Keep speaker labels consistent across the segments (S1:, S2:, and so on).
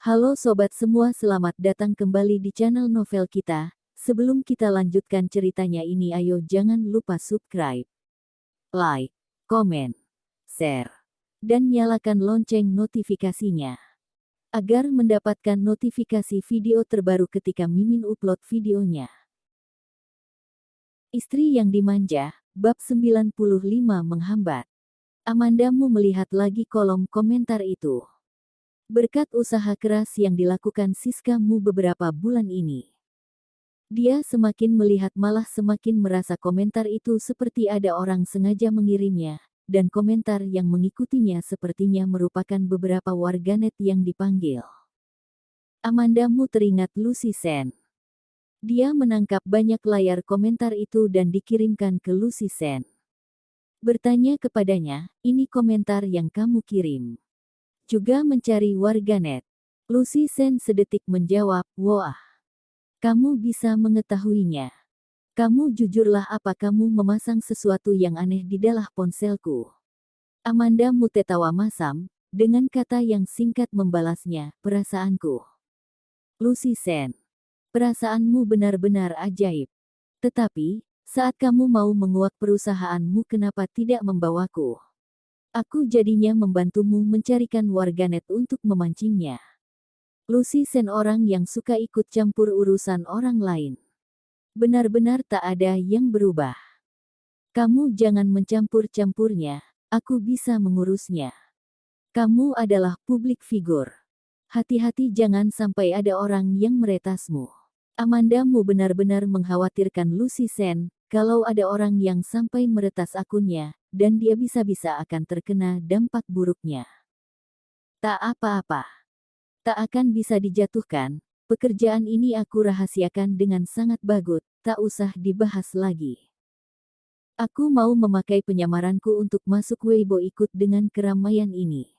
S1: Halo sobat semua, selamat datang kembali di channel novel kita. Sebelum kita lanjutkan ceritanya ini, ayo jangan lupa subscribe, like, komen, share, dan nyalakan lonceng notifikasinya agar mendapatkan notifikasi video terbaru ketika Mimin upload videonya. Istri yang dimanja, bab 95 menghambat. Amandamu melihat lagi kolom komentar itu. Berkat usaha keras yang dilakukan Siska Mu beberapa bulan ini, dia semakin melihat malah semakin merasa komentar itu seperti ada orang sengaja mengirimnya, dan komentar yang mengikutinya sepertinya merupakan beberapa warganet yang dipanggil. Amandamu teringat Lucy Sen. Dia menangkap banyak layar komentar itu dan dikirimkan ke Lucy Sen. Bertanya kepadanya, ini komentar yang kamu kirim. Juga mencari warganet. Lucy Sen sedetik menjawab, wah. Kamu bisa mengetahuinya. Kamu jujurlah, apa kamu memasang sesuatu yang aneh di dalam ponselku? Amandamu tertawa masam, dengan kata yang singkat membalasnya, perasaanku. Lucy Sen. Perasaanmu benar-benar ajaib. Tetapi, saat kamu mau menguak perusahaanmu, kenapa tidak membawaku? Aku jadinya membantumu mencarikan warganet untuk memancingnya. Lucy Sen orang yang suka ikut campur urusan orang lain. Benar-benar tak ada yang berubah. Kamu jangan mencampur-campurnya, aku bisa mengurusnya. Kamu adalah publik figur. Hati-hati jangan sampai ada orang yang meretasmu. Amandamu benar-benar mengkhawatirkan Lucy Sen, kalau ada orang yang sampai meretas akunnya, dan dia bisa-bisa akan terkena dampak buruknya. Tak apa-apa. Tak akan bisa dijatuhkan, pekerjaan ini aku rahasiakan dengan sangat bagus, tak usah dibahas lagi. Aku mau memakai penyamaranku untuk masuk Weibo ikut dengan keramaian ini.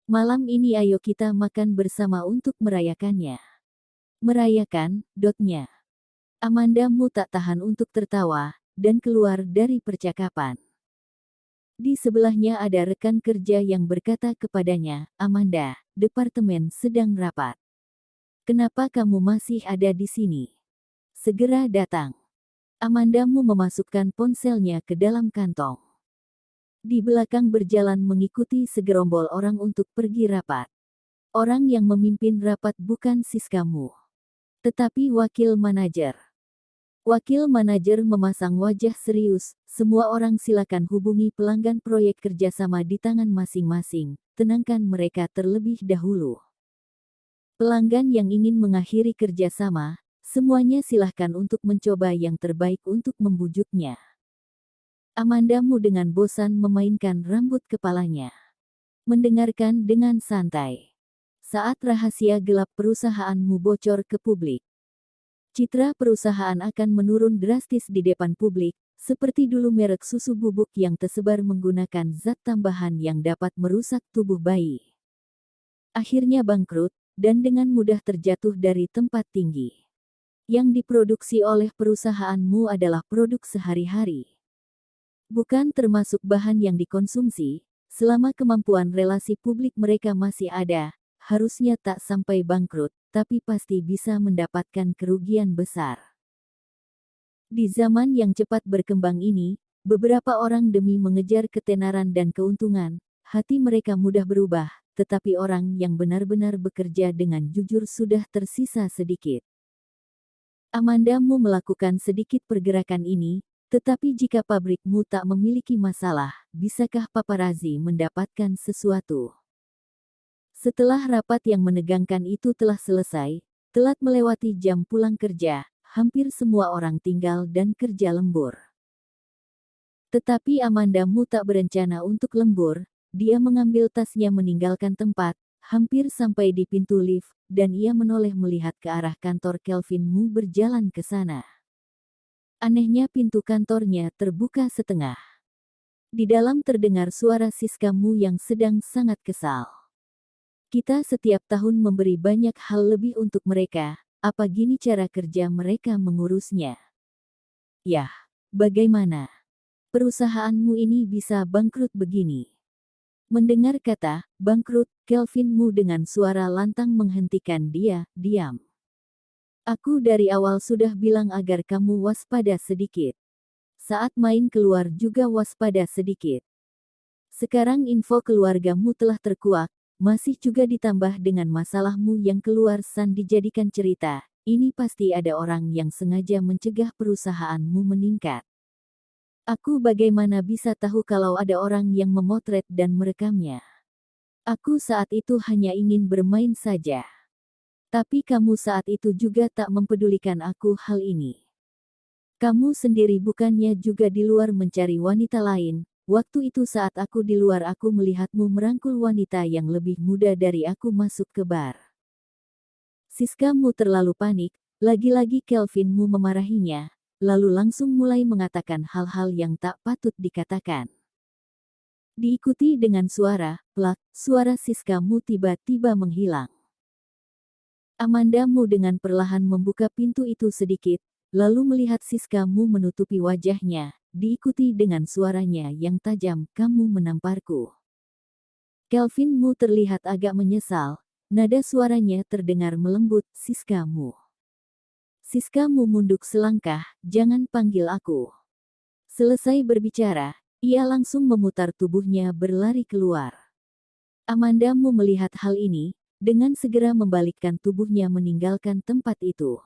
S1: Malam ini ayo kita makan bersama untuk merayakannya. Merayakan, dotnya. Amandamu tak tahan untuk tertawa, dan keluar dari percakapan. Di sebelahnya ada rekan kerja yang berkata kepadanya, Amanda, departemen sedang rapat. Kenapa kamu masih ada di sini? Segera datang. Amandamu memasukkan ponselnya ke dalam kantong. Di belakang berjalan mengikuti segerombol orang untuk pergi rapat. Orang yang memimpin rapat bukan Siska Mu, tetapi wakil manajer. Wakil manajer memasang wajah serius, semua orang silakan hubungi pelanggan proyek kerjasama di tangan masing-masing, tenangkan mereka terlebih dahulu. Pelanggan yang ingin mengakhiri kerjasama, semuanya silahkan untuk mencoba yang terbaik untuk membujuknya. Amandamu dengan bosan memainkan rambut kepalanya. Mendengarkan dengan santai. Saat rahasia gelap perusahaanmu bocor ke publik, citra perusahaan akan menurun drastis di depan publik, seperti dulu merek susu bubuk yang tersebar menggunakan zat tambahan yang dapat merusak tubuh bayi. Akhirnya bangkrut, dan dengan mudah terjatuh dari tempat tinggi. Yang diproduksi oleh perusahaanmu adalah produk sehari-hari. Bukan termasuk bahan yang dikonsumsi, selama kemampuan relasi publik mereka masih ada, harusnya tak sampai bangkrut, tapi pasti bisa mendapatkan kerugian besar. Di zaman yang cepat berkembang ini, beberapa orang demi mengejar ketenaran dan keuntungan, hati mereka mudah berubah, tetapi orang yang benar-benar bekerja dengan jujur sudah tersisa sedikit. Amandamu melakukan sedikit pergerakan ini, tetapi jika pabrikmu tak memiliki masalah, bisakah paparazzi mendapatkan sesuatu? Setelah rapat yang menegangkan itu telah selesai, telat melewati jam pulang kerja, hampir semua orang tinggal dan kerja lembur. Tetapi Amandamu tak berencana untuk lembur, dia mengambil tasnya meninggalkan tempat, hampir sampai di pintu lift, dan ia menoleh melihat ke arah kantor Kelvin Mu berjalan ke sana. Anehnya pintu kantornya terbuka setengah. Di dalam terdengar suara Siska Mu yang sedang sangat kesal. Kita setiap tahun memberi banyak hal lebih untuk mereka, apa gini cara kerja mereka mengurusnya? Yah, bagaimana? Perusahaanmu ini bisa bangkrut begini. Mendengar kata bangkrut, Kelvin Mu dengan suara lantang menghentikan dia, diam. Aku dari awal sudah bilang agar kamu waspada sedikit. Saat main keluar juga waspada sedikit. Sekarang info keluargamu telah terkuak, masih juga ditambah dengan masalahmu yang keluar san dijadikan cerita. Ini pasti ada orang yang sengaja mencegah perusahaanmu meningkat. Aku bagaimana bisa tahu kalau ada orang yang memotret dan merekamnya? Aku saat itu hanya ingin bermain saja. Tapi kamu saat itu juga tak mempedulikan aku hal ini. Kamu sendiri bukannya juga di luar mencari wanita lain. Waktu itu saat aku di luar aku melihatmu merangkul wanita yang lebih muda dari aku masuk ke bar. Siskamu terlalu panik, lagi-lagi Kelvinmu memarahinya, lalu langsung mulai mengatakan hal-hal yang tak patut dikatakan. Diikuti dengan suara, plak, suara Siskamu tiba-tiba menghilang. Amandamu dengan perlahan membuka pintu itu sedikit, lalu melihat Siskamu menutupi wajahnya, diikuti dengan suaranya yang tajam, kamu menamparku. Kelvinmu terlihat agak menyesal, nada suaranya terdengar melembut, Siskamu. Siskamu munduk selangkah, jangan panggil aku. Selesai berbicara, ia langsung memutar tubuhnya berlari keluar. Amandamu melihat hal ini, dengan segera membalikkan tubuhnya meninggalkan tempat itu.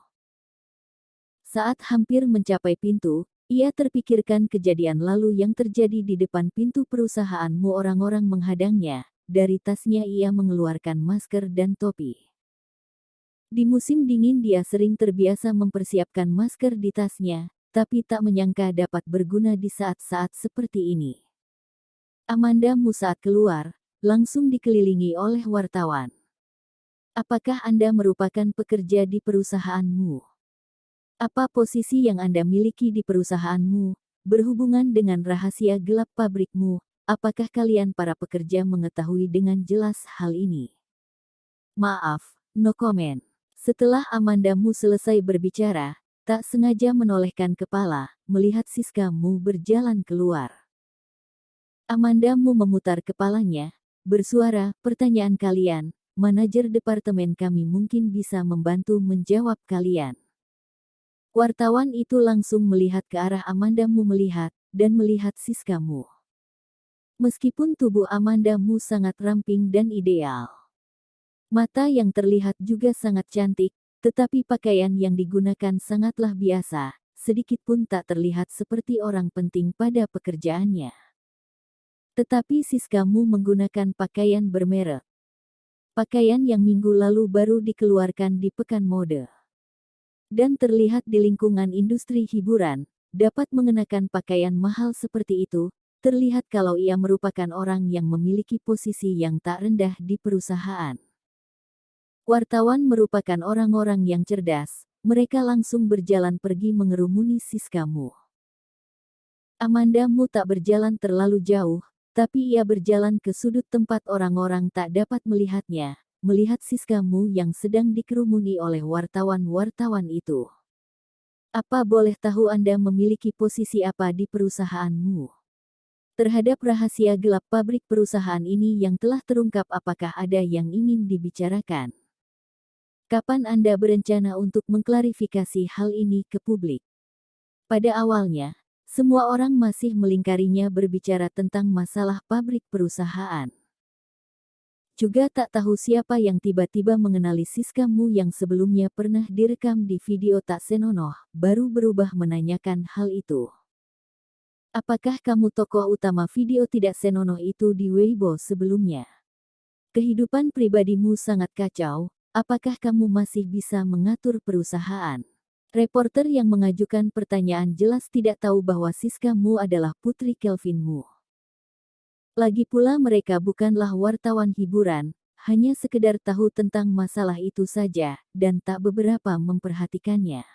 S1: Saat hampir mencapai pintu, ia terpikirkan kejadian lalu yang terjadi di depan pintu perusahaanmu. Orang-orang menghadangnya, dari tasnya ia mengeluarkan masker dan topi. Di musim dingin dia sering terbiasa mempersiapkan masker di tasnya, tapi tak menyangka dapat berguna di saat-saat seperti ini. Amandamu saat keluar, langsung dikelilingi oleh wartawan. Apakah Anda merupakan pekerja di perusahaanmu? Apa posisi yang Anda miliki di perusahaanmu, berhubungan dengan rahasia gelap pabrikmu? Apakah kalian para pekerja mengetahui dengan jelas hal ini? Maaf, no comment. Setelah Amandamu selesai berbicara, tak sengaja menolehkan kepala, melihat Siskamu berjalan keluar. Amandamu memutar kepalanya, bersuara, pertanyaan kalian, manajer departemen kami mungkin bisa membantu menjawab kalian. Wartawan itu langsung melihat ke arah Amandamu melihat, dan melihat Siskamu. Meskipun tubuh Amandamu sangat ramping dan ideal. Mata yang terlihat juga sangat cantik, tetapi pakaian yang digunakan sangatlah biasa, sedikit pun tak terlihat seperti orang penting pada pekerjaannya. Tetapi Siskamu menggunakan pakaian bermerek. Pakaian yang minggu lalu baru dikeluarkan di pekan mode. Dan terlihat di lingkungan industri hiburan, dapat mengenakan pakaian mahal seperti itu, terlihat kalau ia merupakan orang yang memiliki posisi yang tak rendah di perusahaan. Wartawan merupakan orang-orang yang cerdas, mereka langsung berjalan pergi mengerumuni Siskamu. Amandamu tak berjalan terlalu jauh, tapi ia berjalan ke sudut tempat orang-orang tak dapat melihatnya. Melihat Siskamu yang sedang dikerumuni oleh wartawan-wartawan itu. Apa boleh tahu Anda memiliki posisi apa di perusahaanmu? Terhadap rahasia gelap pabrik perusahaan ini yang telah terungkap, apakah ada yang ingin dibicarakan? Kapan Anda berencana untuk mengklarifikasi hal ini ke publik? Pada awalnya, semua orang masih melingkarinya berbicara tentang masalah pabrik perusahaan. Juga tak tahu siapa yang tiba-tiba mengenali Siskamu yang sebelumnya pernah direkam di video tak senonoh, baru berubah menanyakan hal itu. Apakah kamu tokoh utama video tidak senonoh itu di Weibo sebelumnya? Kehidupan pribadimu sangat kacau, apakah kamu masih bisa mengatur perusahaan? Reporter yang mengajukan pertanyaan jelas tidak tahu bahwa Siskamu adalah putri Kelvinmu. Lagi pula mereka bukanlah wartawan hiburan, hanya sekedar tahu tentang masalah itu saja, dan tak beberapa memperhatikannya.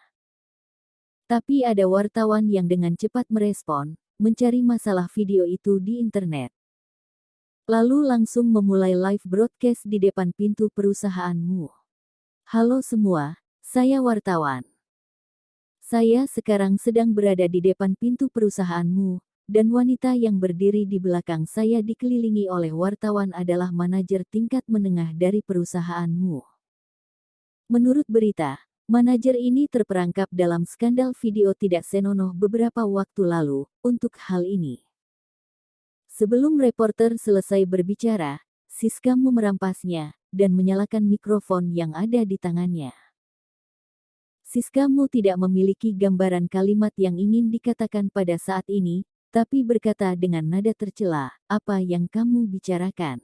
S1: Tapi ada wartawan yang dengan cepat merespon, mencari masalah video itu di internet. Lalu langsung memulai live broadcast di depan pintu perusahaanmu. Halo semua, saya wartawan. Saya sekarang sedang berada di depan pintu perusahaanmu, Dan wanita yang berdiri di belakang saya dikelilingi oleh wartawan adalah manajer tingkat menengah dari perusahaanmu. Menurut berita, manajer ini terperangkap dalam skandal video tidak senonoh beberapa waktu lalu. Untuk hal ini, sebelum reporter selesai berbicara, Siska Mu merampasnya dan menyalakan mikrofon yang ada di tangannya. Siska Mu tidak memiliki gambaran kalimat yang ingin dikatakan pada saat ini, tapi berkata dengan nada tercela, "Apa yang kamu bicarakan?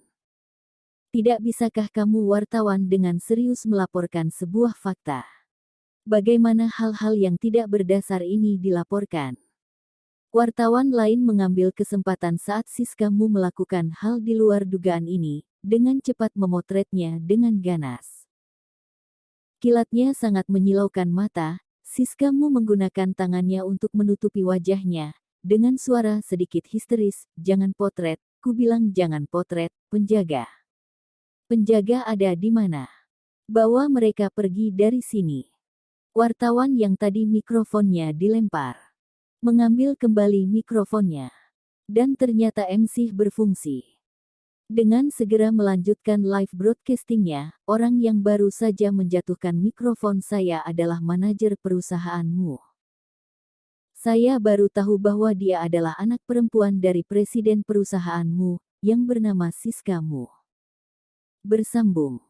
S1: Tidak bisakah kamu wartawan dengan serius melaporkan sebuah fakta? Bagaimana hal-hal yang tidak berdasar ini dilaporkan?" Wartawan lain mengambil kesempatan saat Siska Mu melakukan hal di luar dugaan ini, dengan cepat memotretnya dengan ganas. Kilatnya sangat menyilaukan mata, Siska Mu menggunakan tangannya untuk menutupi wajahnya. Dengan suara sedikit histeris, "Jangan potret, ku bilang jangan potret, penjaga. Penjaga ada di mana? Bawa mereka pergi dari sini." Wartawan yang tadi mikrofonnya dilempar, mengambil kembali mikrofonnya. Dan ternyata MC berfungsi. Dengan segera melanjutkan live broadcastingnya, "Orang yang baru saja menjatuhkan mikrofon saya adalah manajer perusahaanmu. Saya baru tahu bahwa dia adalah anak perempuan dari presiden perusahaanmu, yang bernama Siska Mu." Bersambung.